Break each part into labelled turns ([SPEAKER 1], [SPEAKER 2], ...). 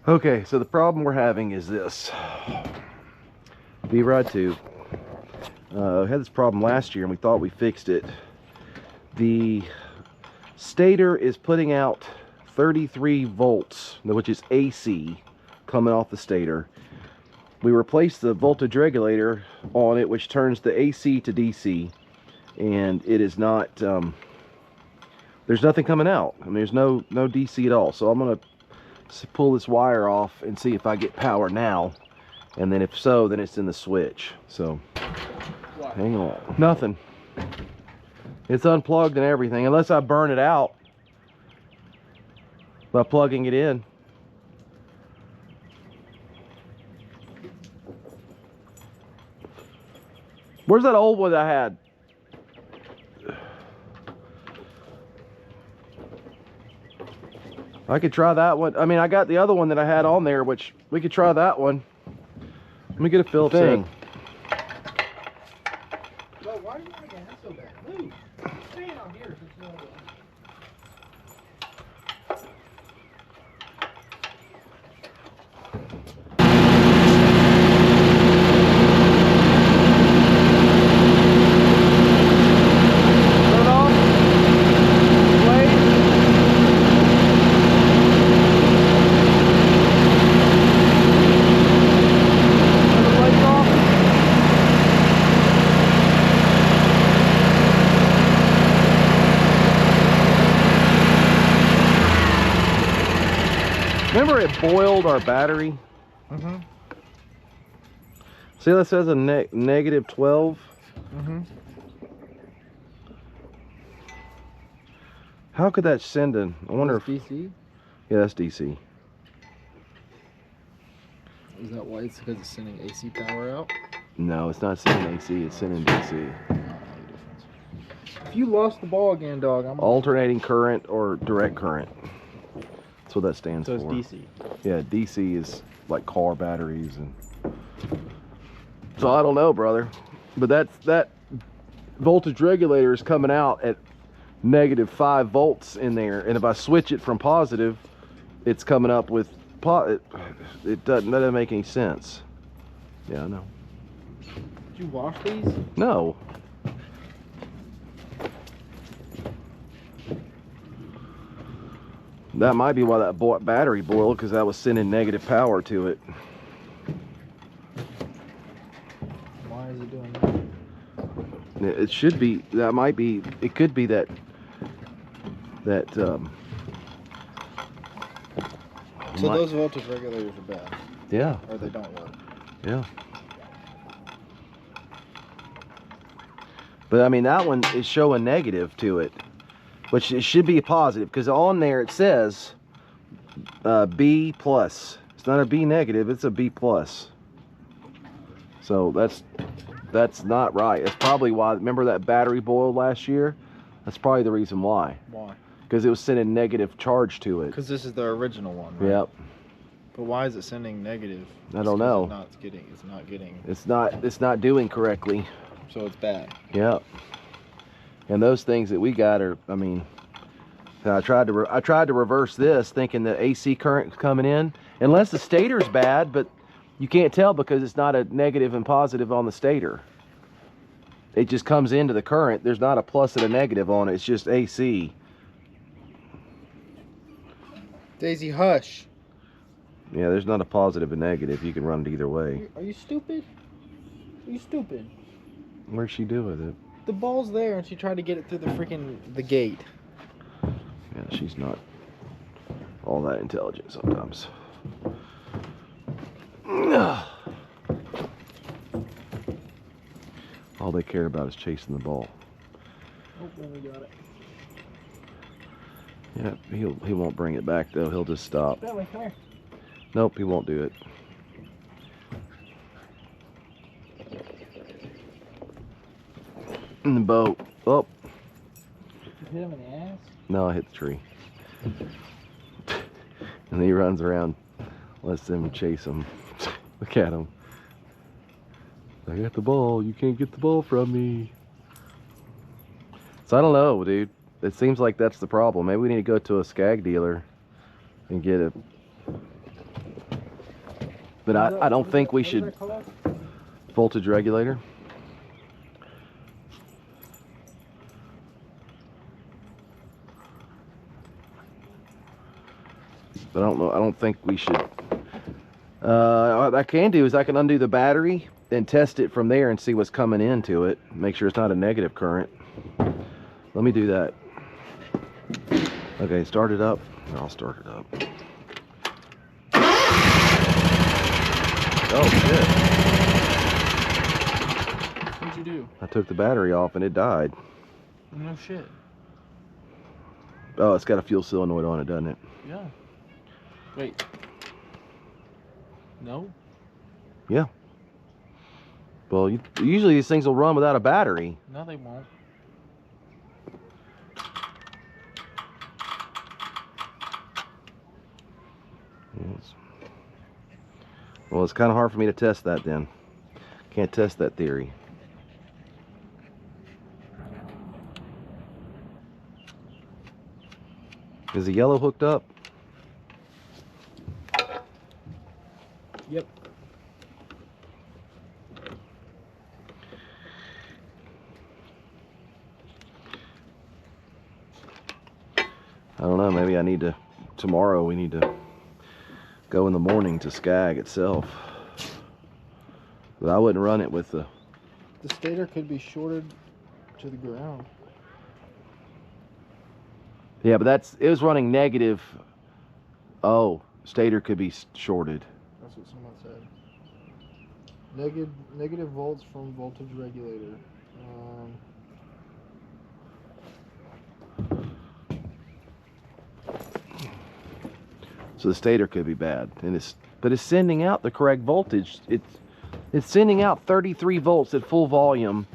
[SPEAKER 1] Okay, so the problem we're having is this. V-Rod 2. We had this problem last year and we thought we fixed it. The stator is putting out 33 volts, which is AC, coming off the stator. We replaced the voltage regulator on it, which turns the AC to DC, and it is not, there's nothing coming out. I mean, there's no DC at all. So I'm gonna pull this wire off and see if I get power now, and then if so, then it's in the switch. So what? Hang on. Nothing. It's unplugged and everything, unless I burn it out by plugging it in. Where's that old one that I had? I could try that one. I mean, I got the other one that I had on there, which we could try that one. Let me get a Phillips head.
[SPEAKER 2] Well, why are you making that so bad? Move. Stand out here if it's not
[SPEAKER 1] Remember it boiled our battery?
[SPEAKER 2] Mm-hmm.
[SPEAKER 1] See that says a negative 12?
[SPEAKER 2] Mm-hmm.
[SPEAKER 1] How could that send in? I wonder if...
[SPEAKER 2] DC?
[SPEAKER 1] Yeah, that's DC.
[SPEAKER 2] Is that why it's because it's sending AC power out?
[SPEAKER 1] No, it's not sending AC, it's sending DC.
[SPEAKER 2] If you lost the ball again, dog, I'm...
[SPEAKER 1] Alternating current or direct current. That's what that stands for.
[SPEAKER 2] So it's DC.
[SPEAKER 1] Yeah, DC is like car batteries, and so I don't know, brother. But that voltage regulator is coming out at negative 5 volts in there, and if I switch it from positive, it's coming up with it doesn't make any sense. Yeah, I know.
[SPEAKER 2] Did you wash these?
[SPEAKER 1] No. That might be why that battery boiled, because that was sending negative power to it.
[SPEAKER 2] Why is it doing that?
[SPEAKER 1] It should be, that might be, it could be that
[SPEAKER 2] So those voltage regulators are bad?
[SPEAKER 1] Yeah.
[SPEAKER 2] Or they don't work?
[SPEAKER 1] Yeah. But I mean, that one is showing negative to it, which it should be a positive, because on there it says B plus. It's not a B negative, it's a B plus. So that's not right. That's probably why. Remember that battery boiled last year? That's probably the reason why.
[SPEAKER 2] Why?
[SPEAKER 1] Because it was sending negative charge to it.
[SPEAKER 2] Because this is the original one, right?
[SPEAKER 1] Yep.
[SPEAKER 2] But why is it sending negative?
[SPEAKER 1] I don't know. It's not doing correctly.
[SPEAKER 2] So it's bad.
[SPEAKER 1] Yep. And those things that we got are, I mean, I tried to reverse this, thinking the AC current coming in, unless the stator's bad, but you can't tell because it's not a negative and positive on the stator. It just comes into the current. There's not a plus and a negative on it. It's just AC.
[SPEAKER 2] Daisy, hush.
[SPEAKER 1] Yeah, there's not a positive and negative. You can run it either way.
[SPEAKER 2] Are you stupid? Are you stupid?
[SPEAKER 1] Where'd she do with it?
[SPEAKER 2] The ball's there, and she tried to get it through the gate.
[SPEAKER 1] Yeah, she's not all that intelligent sometimes. All they care about is chasing the ball.
[SPEAKER 2] Oh, we got it.
[SPEAKER 1] Yeah, he won't bring it back though. He'll just stop.
[SPEAKER 2] Bentley, come here.
[SPEAKER 1] Nope, he won't do it. In the boat. Oh.
[SPEAKER 2] You hit him in the ass?
[SPEAKER 1] No, I hit the tree. And he runs around, lets them chase him. Look at him. I got the ball. You can't get the ball from me. So I don't know, dude. It seems like that's the problem. Maybe we need to go to a skag dealer and get But I don't think we should.
[SPEAKER 2] What is that called?
[SPEAKER 1] Voltage regulator. But I don't know. I don't think we should. What I can do is I can undo the battery and test it from there and see what's coming into it. Make sure it's not a negative current. Let me do that. Okay, start it up. I'll start it up. Oh shit!
[SPEAKER 2] What'd you do?
[SPEAKER 1] I took the battery off and it died.
[SPEAKER 2] No shit.
[SPEAKER 1] Oh, it's got a fuel solenoid on it, doesn't it?
[SPEAKER 2] Yeah. Wait. No?
[SPEAKER 1] Yeah. Well, usually these things will run without a battery.
[SPEAKER 2] No, they won't.
[SPEAKER 1] Yes. Well, it's kind of hard for me to test that then. Can't test that theory. Is the yellow hooked up?
[SPEAKER 2] Yep.
[SPEAKER 1] I don't know, maybe I need to, tomorrow we need to go in the morning to Skag itself. But I wouldn't run it with the...
[SPEAKER 2] The stator could be shorted to the ground.
[SPEAKER 1] Yeah, but it was running negative. Oh, stator could be shorted.
[SPEAKER 2] That's what someone said. Negative volts from voltage regulator.
[SPEAKER 1] So the stator could be bad, and but it's sending out the correct voltage. It's sending out 33 volts at full volume.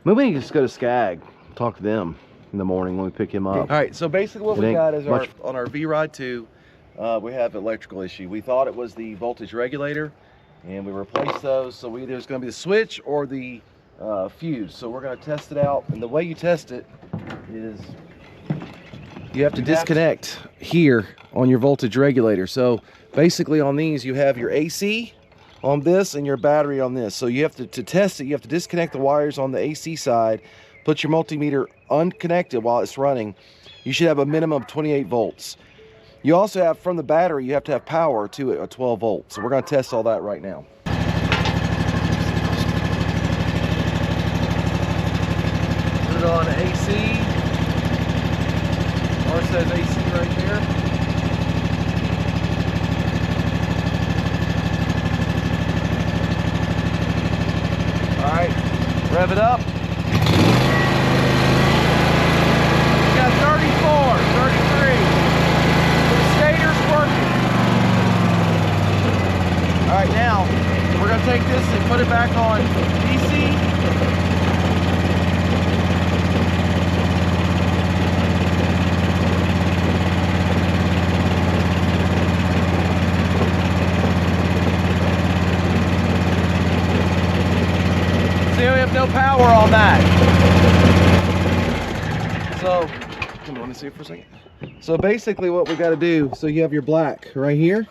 [SPEAKER 1] Maybe we can just go to Skag, talk to them in the morning when we pick him up. All right, so basically what we got is on our V-Ride 2, we have an electrical issue. We thought it was the voltage regulator, and we replaced those. So either it's going to be the switch or the fuse. So we're going to test it out, and the way you test it is you have to disconnect here on your voltage regulator. So basically on these you have your AC on this and your battery on this. So you have to test it, you have to disconnect the wires on the AC side, put your multimeter unconnected while it's running. You should have a minimum of 28 volts. You also have, from the battery, you have to have power to it, a 12 volts. So we're going to test all that right now. Put it on AC. Ours says AC right there. All right, rev it up. We got 34, 33. The stator's working. All right, now we're gonna take this and put it back on DC. See, we have no power on that. So, come on, let me see it for a second. So basically what we got to do, so you have your black right here.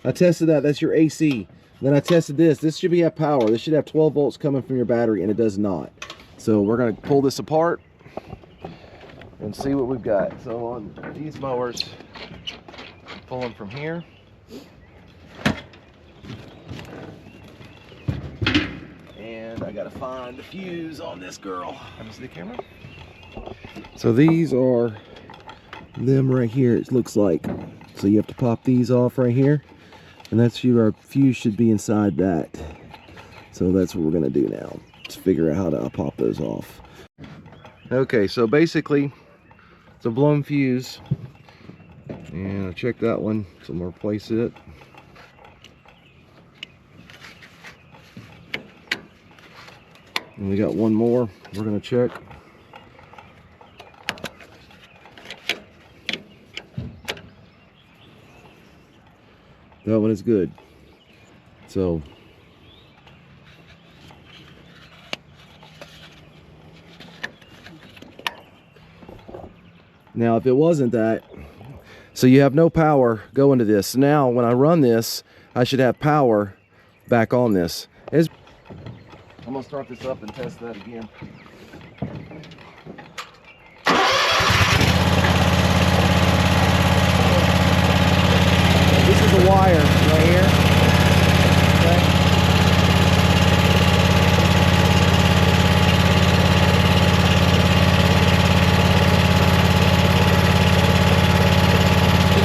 [SPEAKER 1] I tested that, that's your AC. Then I tested this. This should have power. This should have 12 volts coming from your battery, and it does not. So we're going to pull this apart and see what we've got. So on these mowers, pull them from here. And I gotta find the fuse on this girl. Let me see the camera. So these are them right here, it looks like. So you have to pop these off right here. And that's our fuse should be inside that. So that's what we're gonna do now. Let's figure out how to pop those off. Okay, so basically it's a blown fuse. And I'll check that one. So I'm gonna replace it. And we got one more we're going to check. That one is good. So now if it wasn't that, so you have no power going to this. Now when I run this, I should have power back on this. I'm gonna start this up and test that again. This is the wire right here. Okay.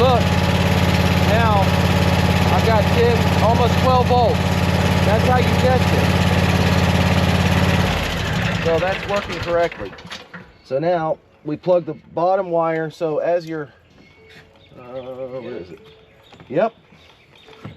[SPEAKER 1] Look, now I've got 10, almost 12 volts. That's how you test it. So that's working correctly. So now we plug the bottom wire. So as you're, where is it? Yep.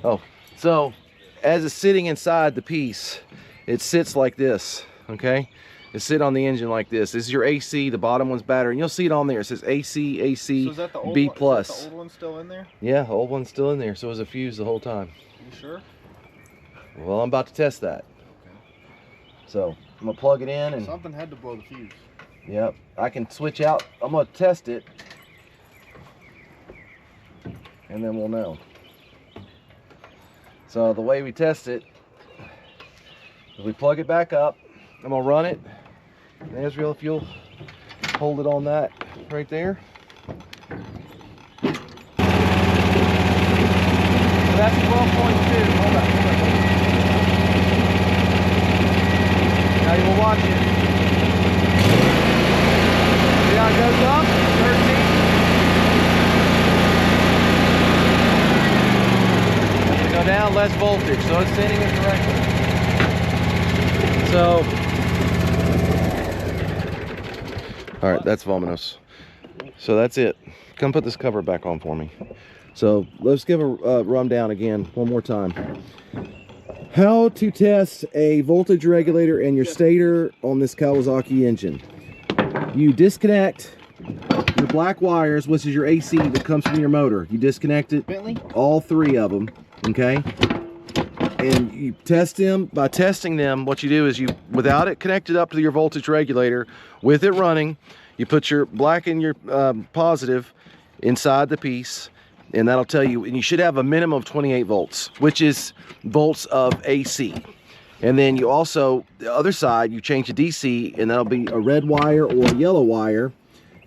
[SPEAKER 1] Oh, so as it's sitting inside the piece, it sits like this. Okay. It sit on the engine like this. This is your AC. The bottom one's battery, and you'll see it on there. It says AC, AC,
[SPEAKER 3] so is that the old
[SPEAKER 1] B+.
[SPEAKER 3] One, is that the old one still in there?
[SPEAKER 1] Yeah, the old one's still in there. So it was a fuse the whole time.
[SPEAKER 3] You sure?
[SPEAKER 1] Well, I'm about to test that.
[SPEAKER 3] Okay.
[SPEAKER 1] So I'm gonna plug it in, and
[SPEAKER 3] something had to blow the fuse.
[SPEAKER 1] yep, I can switch out. I'm gonna test it, and then we'll know. So the way we test it is we plug it back up. I'm gonna run it. And Israel, if you'll hold it on that right there. So that's 12.2. Hold on. Now you will watch it. See how it goes up? 13. As we go down, less voltage, so it's setting it correctly. So, all right, that's Vominos. So that's it. Come put this cover back on for me. So let's give a rundown again one more time. How to test a voltage regulator and your stator on this Kawasaki engine. You disconnect your black wires, which is your AC that comes from your motor. You disconnect it,
[SPEAKER 3] Bentley?
[SPEAKER 1] all 3 of them, okay? And you test them. By testing them, what you do is you, without it connected up to your voltage regulator, with it running, you put your black and your positive inside the piece, and that'll tell you, and you should have a minimum of 28 volts, which is volts of AC. And then you also, the other side, you change to DC, and that'll be a red wire or a yellow wire,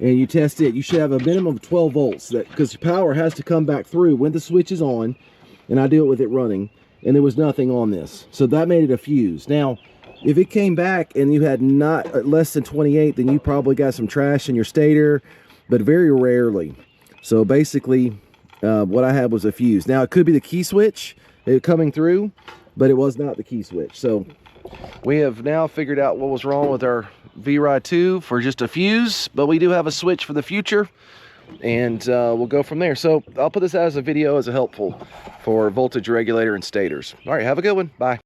[SPEAKER 1] and you test it. You should have a minimum of 12 volts, that because your power has to come back through when the switch is on, and I do it with it running, and there was nothing on this. So that made it a fuse. Now, if it came back and you had not less than 28, then you probably got some trash in your stator, but very rarely. So basically, what I had was a fuse. Now, it could be the key switch coming through, but it was not the key switch. So we have now figured out what was wrong with our V-Ride 2 for just a fuse, but we do have a switch for the future, and we'll go from there. So I'll put this out as a video as a helpful for voltage regulator and stators. All right, have a good one. Bye.